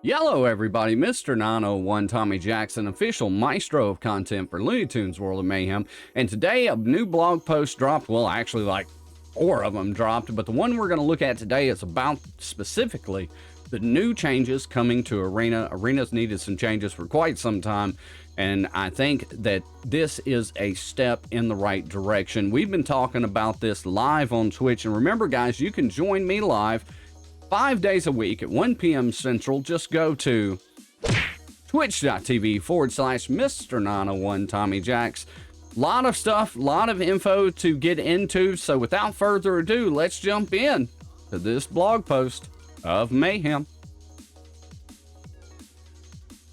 Yellow, everybody. Mr. 901 Tommy Jackson, official maestro of content for Looney Tunes World of Mayhem. And today a new blog post dropped. Well, actually like 4 of them dropped, but the one we're going to look at today is about specifically the new changes coming to Arena. Arena's needed some changes for quite some time, and I think that this is a step in the right direction. We've been talking about this live on Twitch, and remember guys, you can join me live 5 days a week at 1 p.m. Central. Just go to twitch.tv/Mr. 901 Tommy Jacks. Lot of stuff, lot of info to get into. So without further ado, let's jump in to this blog post of Mayhem.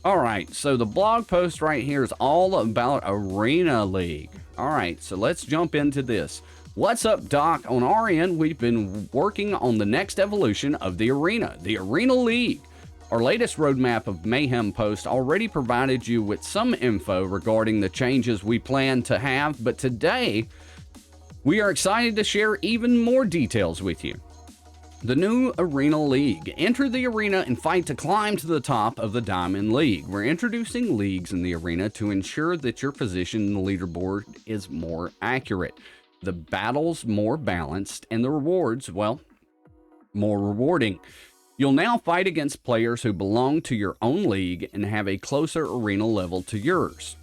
All right, so the blog post right here is all about Arena League. All right, so let's jump into this. What's up, Doc? On our end, we've been working on the next evolution of the Arena League. Our latest roadmap of Mayhem post already provided you with some info regarding the changes we plan to have, but today we are excited to share even more details with you. The new Arena League. Enter the arena and fight to climb to the top of the Diamond League. We're introducing leagues in the arena to ensure that your position in the leaderboard is more accurate, the battles more balanced, and the rewards, well, more rewarding. You'll now fight against players who belong to your own league and have a closer arena level to yours.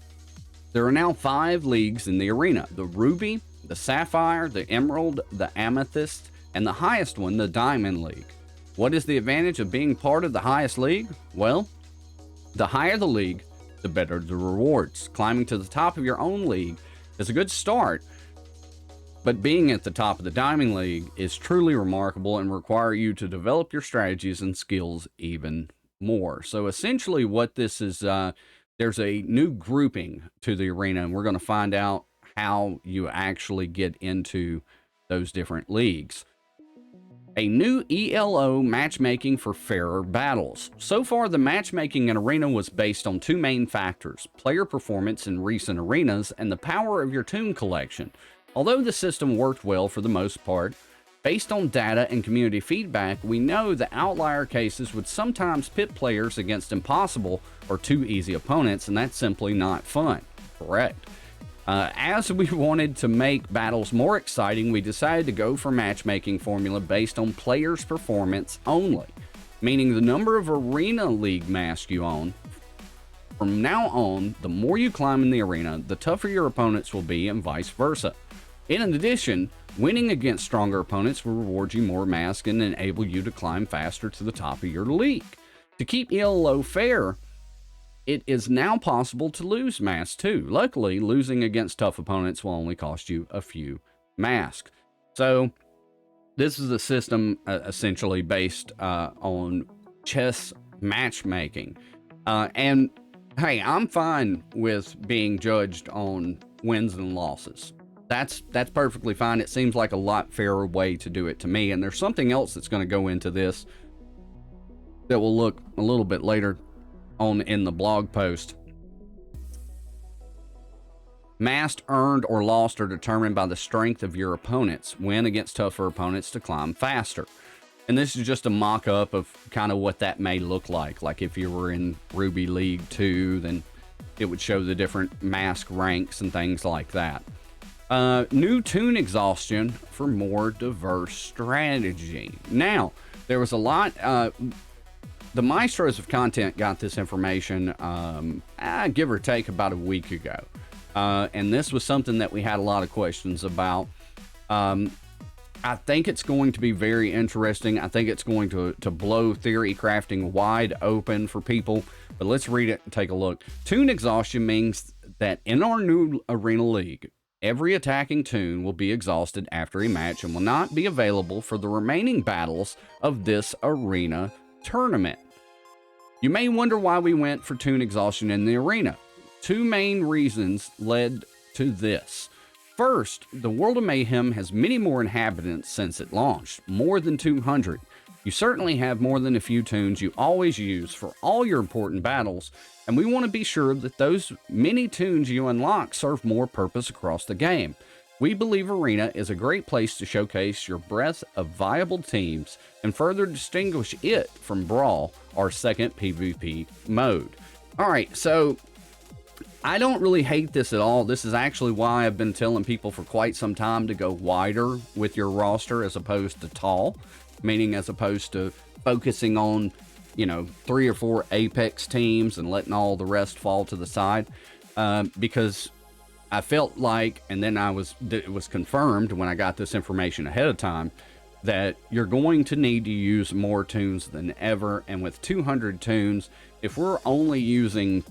There are now 5 leagues in the arena: the Ruby, the Sapphire, the Emerald, the Amethyst, and the highest one, the Diamond League. What is the advantage of being part of the highest league? Well, the higher the league, the better the rewards. Climbing to the top of your own league is a good start, but being at the top of the Diamond League is truly remarkable and require you to develop your strategies and skills even more. So essentially what this is, there's a new grouping to the arena, and we're going to find out how you actually get into those different leagues. A new ELO matchmaking for fairer battles. So far, the matchmaking in Arena was based on 2 main factors: player performance in recent arenas and the power of your Toon collection. Although the system worked well for the most part, based on data and community feedback, we know that outlier cases would sometimes pit players against impossible or too easy opponents, and that's simply not fun. Correct. As we wanted to make battles more exciting, we decided to go for matchmaking formula based on players' performance only, meaning the number of Arena League masks you own. From now on, the more you climb in the arena, the tougher your opponents will be, and vice versa. In addition, winning against stronger opponents will reward you more masks and enable you to climb faster to the top of your league. To keep ELO fair, it is now possible to lose masks too. Luckily, losing against tough opponents will only cost you a few masks. So this is a system essentially based on chess matchmaking. And hey, I'm fine with being judged on wins and losses. That's perfectly fine. It seems like a lot fairer way to do it to me. And there's something else that's going to go into this that we'll look a little bit later on in the blog post. Masks earned or lost are determined by the strength of your opponents. Win against tougher opponents to climb faster. And this is just a mock-up of kind of what that may look like. Like if you were in Ruby League 2, then it would show the different mask ranks and things like that. New Toon exhaustion for more diverse strategy. Now, there was a lot... the Maestros of content got this information, give or take, about a week ago. And this was something that we had a lot of questions about. I think it's going to be very interesting. I think it's going to blow theory crafting wide open for people. But let's read it and take a look. Toon exhaustion means that in our new Arena League, every attacking Toon will be exhausted after a match and will not be available for the remaining battles of this arena tournament. You may wonder why we went for Toon exhaustion in the arena. 2 main reasons led to this. First, the World of Mayhem has many more inhabitants since it launched, more than 200. You certainly have more than a few Toons you always use for all your important battles, and we want to be sure that those many Toons you unlock serve more purpose across the game. We believe Arena is a great place to showcase your breadth of viable teams and further distinguish it from Brawl, our second PvP mode. All right, so I don't really hate this at all. This is actually why I've been telling people for quite some time to go wider with your roster as opposed to tall, meaning as opposed to focusing on, you know, 3 or 4 Apex teams and letting all the rest fall to the side, because I felt like, and then it was confirmed when I got this information ahead of time, that you're going to need to use more toons than ever. And with 200 toons, if we're only using,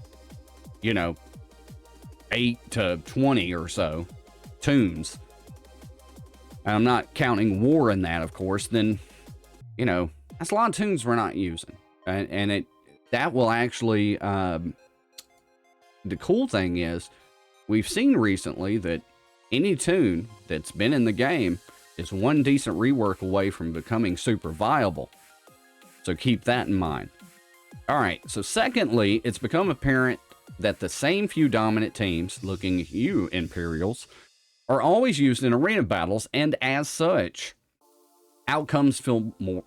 you know, 8 to 20 or so toons, and I'm not counting war in that, of course, then, you know, that's a lot of toons we're not using. And that will actually, the cool thing is, we've seen recently that any toon that's been in the game is one decent rework away from becoming super viable. So keep that in mind. All right, so secondly, it's become apparent that the same few dominant teams, looking at you, Imperials, are always used in arena battles, and as such, outcomes feel more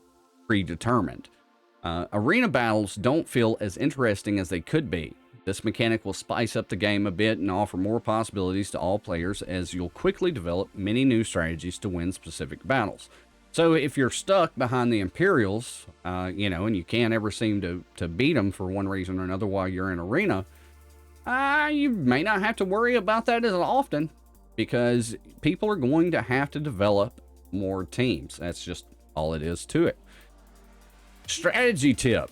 predetermined. Arena battles don't feel as interesting as they could be. This mechanic will spice up the game a bit and offer more possibilities to all players, as you'll quickly develop many new strategies to win specific battles. So if you're stuck behind the Imperials, you know, and you can't ever seem to beat them for one reason or another while you're in arena, you may not have to worry about that as often, because people are going to have to develop more teams. That's just all it is to it. Strategy tip.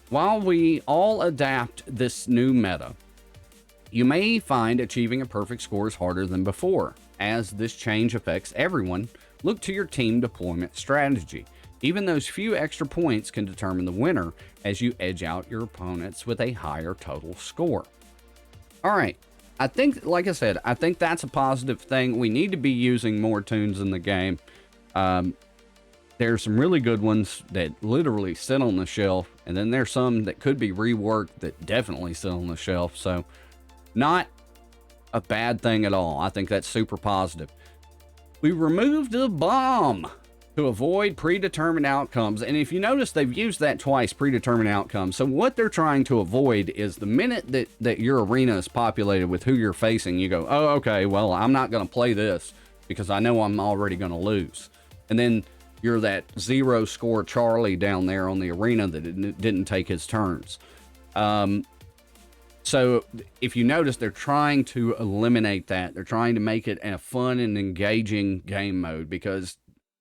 While we all adapt this new meta, you may find achieving a perfect score is harder than before. As this change affects everyone, look to your team deployment strategy. Even those few extra points can determine the winner as you edge out your opponents with a higher total score. All right, I think, like I said, I think that's a positive thing. We need to be using more toons in the game. There's some really good ones that literally sit on the shelf, and then there's some that could be reworked that definitely sit on the shelf. So not a bad thing at all. I think that's super positive. We removed the bomb to avoid predetermined outcomes. And if you notice, they've used that twice, predetermined outcomes. So what they're trying to avoid is the minute that your arena is populated with who you're facing, you go, oh, okay, well, I'm not going to play this because I know I'm already going to lose. And then you're that 0 score Charlie down there on the arena that didn't take his turns. So if you notice, they're trying to eliminate that. They're trying to make it a fun and engaging game mode because,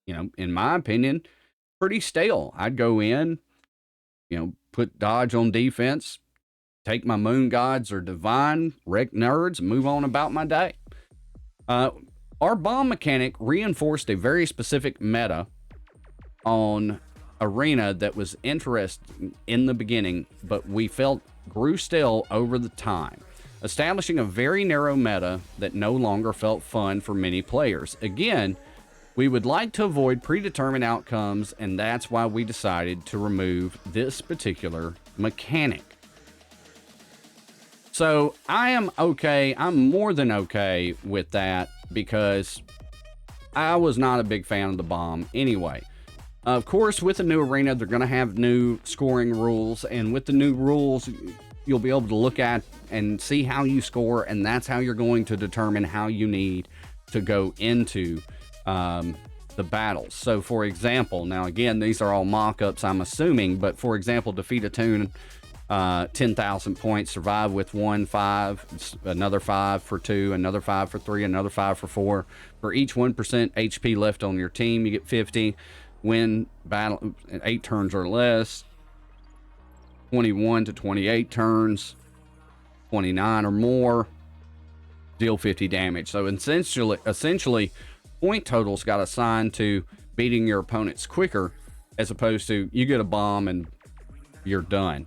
you know, in my opinion, pretty stale. I'd go in, you know, put dodge on defense, take my moon gods or divine, wreck nerds, and move on about my day. Our bomb mechanic reinforced a very specific meta on arena that was interesting in the beginning, but we felt grew stale over the time, establishing a very narrow meta that no longer felt fun for many players. Again, we would like to avoid predetermined outcomes, and that's why we decided to remove this particular mechanic. So I am okay. I'm more than okay with that because I was not a big fan of the bomb anyway. Of course, with the new arena, they're going to have new scoring rules, and with the new rules, you'll be able to look at and see how you score, and that's how you're going to determine how you need to go into the battles. So, for example, now again, these are all mock-ups, I'm assuming, but for example, defeat a toon, 10,000 points, survive with 1, 5, another 5 for 2, another 5 for 3, another 5 for 4. For each 1% HP left on your team, you get 50. Win battle 8 turns or less, 21 to 28 turns, 29 or more, deal 50 damage. So essentially point totals got assigned to beating your opponents quicker, as opposed to you get a bomb and you're done.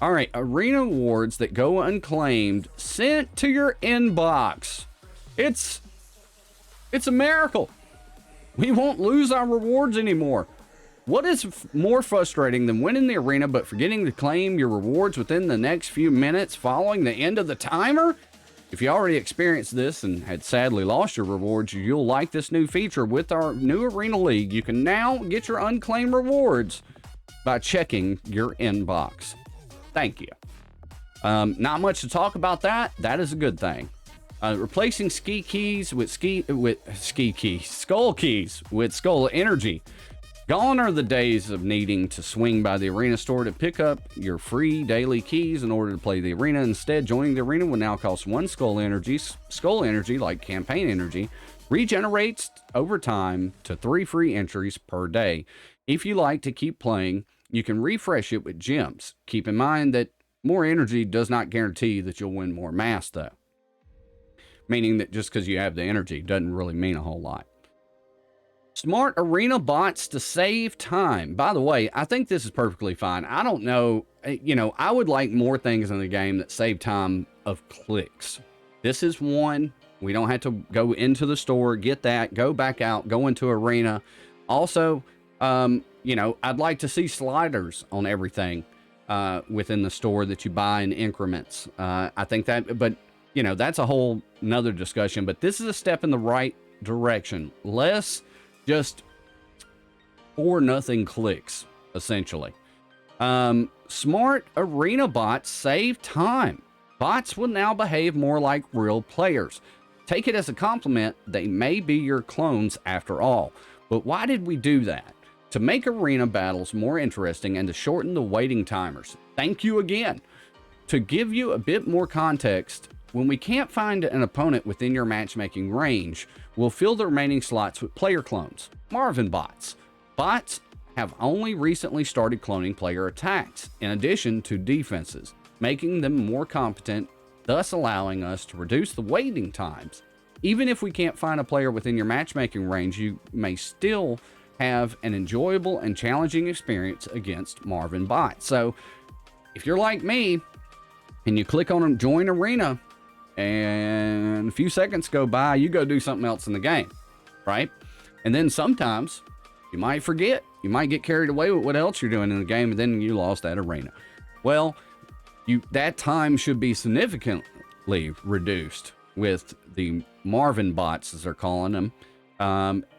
All right, arena awards that go unclaimed sent to your inbox. It's a miracle. We won't lose our rewards anymore. What is more frustrating than winning the arena but forgetting to claim your rewards within the next few minutes following the end of the timer? If you already experienced this and had sadly lost your rewards, you'll like this new feature with our new Arena League. You can now get your unclaimed rewards by checking your inbox. Thank you. Not much to talk about that. That is a good thing. Replacing skull keys with skull energy. Gone are the days of needing to swing by the arena store to pick up your free daily keys in order to play the arena. Instead, joining the arena will now cost 1 skull energy. Skull energy, like campaign energy, regenerates over time to 3 free entries per day. If you like to keep playing, you can refresh it with gems. Keep in mind that more energy does not guarantee that you'll win more mass, though. Meaning that just because you have the energy doesn't really mean a whole lot. Smart arena bots to save time. By the way, I think this is perfectly fine. I don't know, I would like more things in the game that save time of clicks. This is one. We don't have to go into the store, get that, go back out, go into arena. Also, I'd like to see sliders on everything within the store that you buy in increments. I think that, but that's a whole nother discussion, but this is a step in the right direction. Less just for nothing clicks, essentially. Smart arena bots save time. Bots will now behave more like real players. Take it as a compliment. They may be your clones after all. But why did we do that? To make arena battles more interesting and to shorten the waiting timers. Thank you again. To give you a bit more context, when we can't find an opponent within your matchmaking range, we'll fill the remaining slots with player clones, Marvin bots. Bots have only recently started cloning player attacks, in addition to defenses, making them more competent, thus allowing us to reduce the waiting times. Even if we can't find a player within your matchmaking range, you may still have an enjoyable and challenging experience against Marvin bots. So if you're like me and you click on join arena and a few seconds go by, you go do something else in the game, right? And then sometimes you might forget, you might get carried away with what else you're doing in the game, and then you lost that arena. Well, that time should be significantly reduced with the Marvin bots, as they're calling them.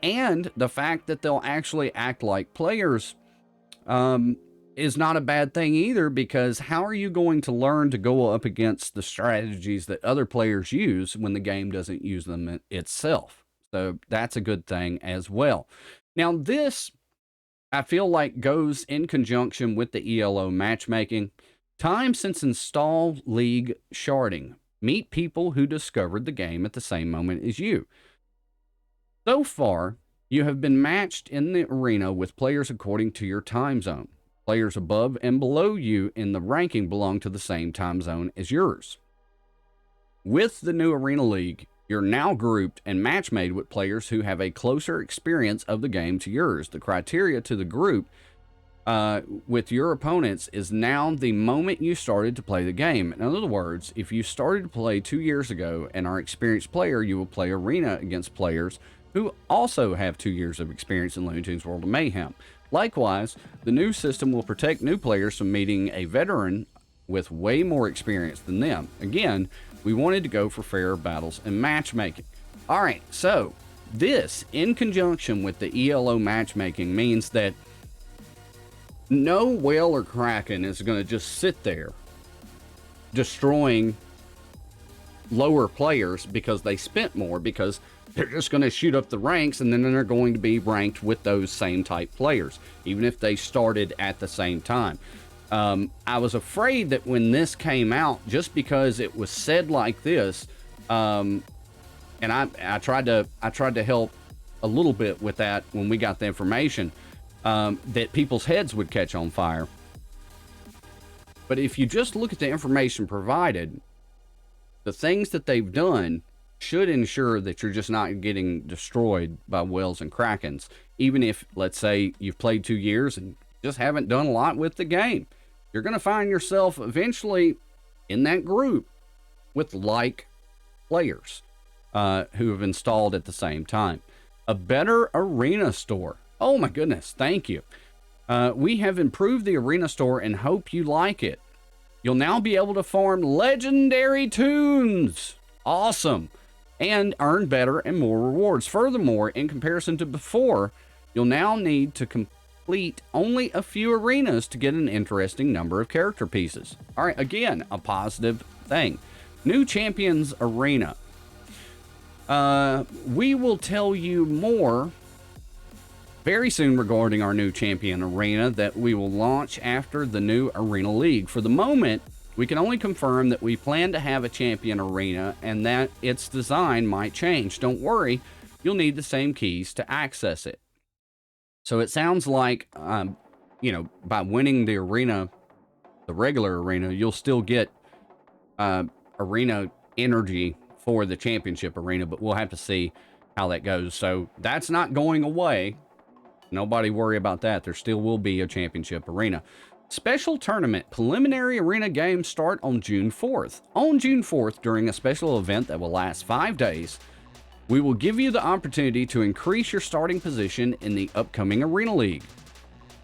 And the fact that they'll actually act like players is not a bad thing either, because how are you going to learn to go up against the strategies that other players use when the game doesn't use them itself? So that's a good thing as well. Now this, I feel like, goes in conjunction with the ELO matchmaking. Time since install league sharding. Meet people who discovered the game at the same moment as you. So far, you have been matched in the arena with players according to your time zone. Players above and below you in the ranking belong to the same time zone as yours. With the new Arena League, you're now grouped and match made with players who have a closer experience of the game to yours. The criteria to the group with your opponents is now the moment you started to play the game. In other words, if you started to play 2 years ago and are an experienced player, you will play Arena against players who also have 2 years of experience in Looney Tunes World of Mayhem. Likewise, the new system will protect new players from meeting a veteran with way more experience than them. Again, we wanted to go for fairer battles and matchmaking. All right, so this, in conjunction with the ELO matchmaking, means that no whale or kraken is going to just sit there destroying lower players because they spent more, because they're just going to shoot up the ranks, and then they're going to be ranked with those same type players, even if they started at the same time. I was afraid that when this came out, just because it was said like this, and I tried to help a little bit with that when we got the information, that people's heads would catch on fire. But if you just look at the information provided, the things that they've done should ensure that you're just not getting destroyed by whales and krakens, even if, let's say, you've played 2 years and just haven't done a lot with the game. You're going to find yourself eventually in that group with like players who have installed at the same time. A better arena store. Oh my goodness, thank you. We have improved the arena store and hope you like it. You'll now be able to farm legendary tunes. Awesome. And earn better and more rewards. Furthermore, in comparison to before, you'll now need to complete complete only a few arenas to get an interesting number of character pieces. All right, again, a positive thing. New Champions Arena. We will tell you more very soon regarding our new Champion Arena that we will launch after the new Arena League. For the moment, we can only confirm that we plan to have a Champion Arena and that its design might change. Don't worry, you'll need the same keys to access it. So it sounds like, you know, by winning the arena, the regular arena, you'll still get arena energy for the championship arena, but we'll have to see how that goes. So that's not going away. Nobody worry about that. There still will be a championship arena. Special tournament preliminary arena games start on June 4th. On June 4th, during a special event that will last 5 days, we will give you the opportunity to increase your starting position in the upcoming Arena League.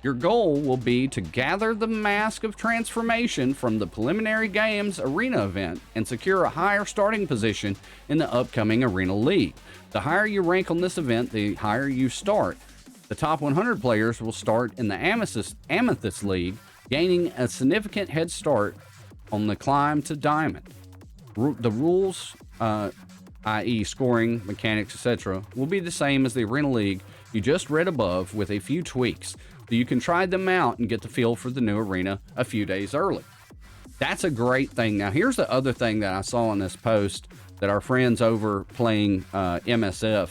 Your goal will be to gather the Mask of Transformation from the preliminary games arena event and secure a higher starting position in the upcoming Arena League. The higher you rank on this event, the higher you start. The top 100 players will start in the Amethyst League, gaining a significant head start on the climb to Diamond. The rules, i.e. scoring, mechanics, etc., will be the same as the Arena League you just read above with a few tweaks, so you can try them out and get the feel for the new arena a few days early. That's a great thing. Now, here's the other thing that I saw in this post that our friends over playing MSF,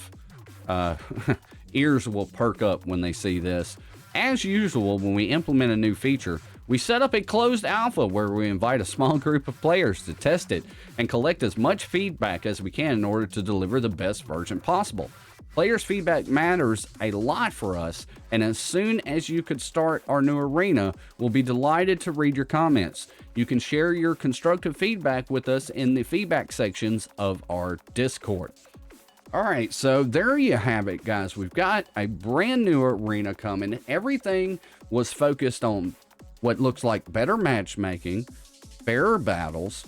ears will perk up when they see this. As usual, when we implement a new feature, we set up a closed alpha where we invite a small group of players to test it and collect as much feedback as we can in order to deliver the best version possible. Players' feedback matters a lot for us, and as soon as you could start our new arena, we'll be delighted to read your comments. You can share your constructive feedback with us in the feedback sections of our Discord. All right, so there you have it, guys. We've got a brand new arena coming. Everything was focused on what looks like better matchmaking, fairer battles,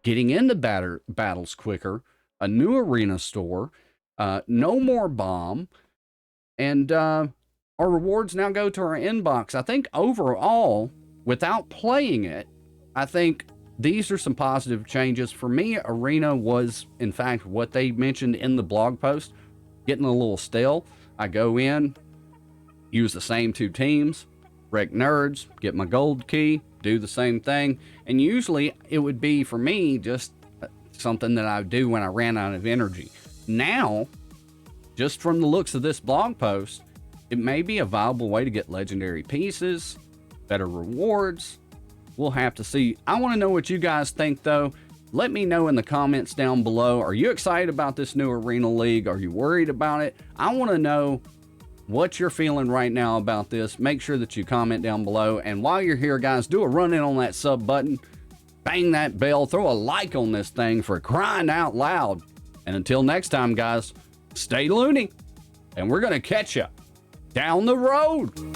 getting into battles quicker, a new arena store, no more bomb, and our rewards now go to our inbox. I think overall, without playing it, I think these are some positive changes. For me, Arena was, in fact, what they mentioned in the blog post, getting a little stale. I go in, use the same 2 teams, wreck nerds, get my gold key, do the same thing, and usually it would be, for me, just something that I do when I ran out of energy. Now, just from the looks of this blog post, it may be a viable way to get legendary pieces, better rewards. We'll have to see. I want to know what you guys think, though. Let me know in the comments down below. Are you excited about this new Arena League? Are you worried about it? I want to know what you're feeling right now about this. Make sure that you comment down below. And while you're here, guys, do a run in on that sub button. Bang that bell. Throw a like on this thing for crying out loud. And until next time, guys, stay loony. And we're going to catch you down the road.